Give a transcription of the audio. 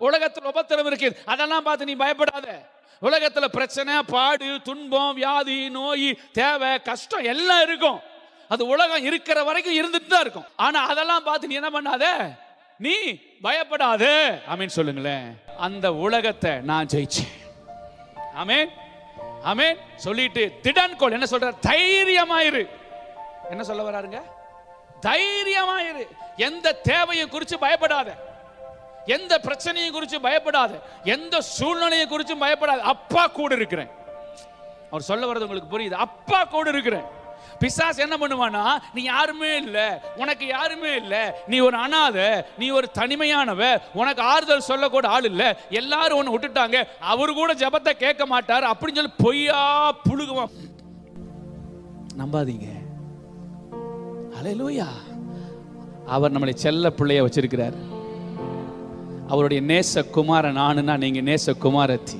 உலகத்தில் உபத்திரம் இருக்கு, அதெல்லாம் பார்த்து நீ பயப்படாத. உலகத்துல பிரச்சனை, பாடு, துன்பம், வியாதி, நோய், தேவை, கஷ்டம் எல்லாம் இருக்கும். அது உலகம் இருக்கிற வரைக்கும் இருந்துட்டு தான் இருக்கும். ஆனா அதெல்லாம் பார்த்து நீ என்ன பண்ணாத, நீ பயப்படாத. ஆமீன் சொல்லுங்களேன். அந்த உலகத்தை நான் ஜெயிச்சேன். ஆமீன் ஆமீன் சொல்லிட்டு திடன்கொள். என்ன சொல்ற? தைரியமாயிரு. என்ன சொல்ல வராருங்க? தைரியமாயிரு. எந்த தேவையை குறித்து பயப்படாத, எந்த பிரச்சனையை குறித்து பயப்படாத, எந்த சூழ்நிலையை குறித்து பயப்படாத. அப்பா கூட இருக்கிறேன். அவர் சொல்ல வர்றது உங்களுக்கு புரியுது? அப்பா கூட இருக்கிறேன். பிசாசு என்ன பண்ணுவானா, நீ யாருமே இல்லை, உனக்கு யாருமே இல்லை, நீ ஒரு அனாதை, நீ ஒரு தனிமையானவ, உனக்கு ஆறுதல் சொல்ல கூட ஆள் இல்லை, எல்லாரும் உன்னை விட்டுட்டாங்க, அவரு கூட ஜெபத்தை கேட்க மாட்டார் அப்படின்னு சொல்லி பொய்யா புழுகுவான். நம்பாதீங்க. ஹல்லேலூயா. அவர் நம்மளை செல்ல பிள்ளைய வச்சிருக்கிறார். அவருடைய நேச குமாரன் நானுன்னா நீங்க நேச குமாரத்தி.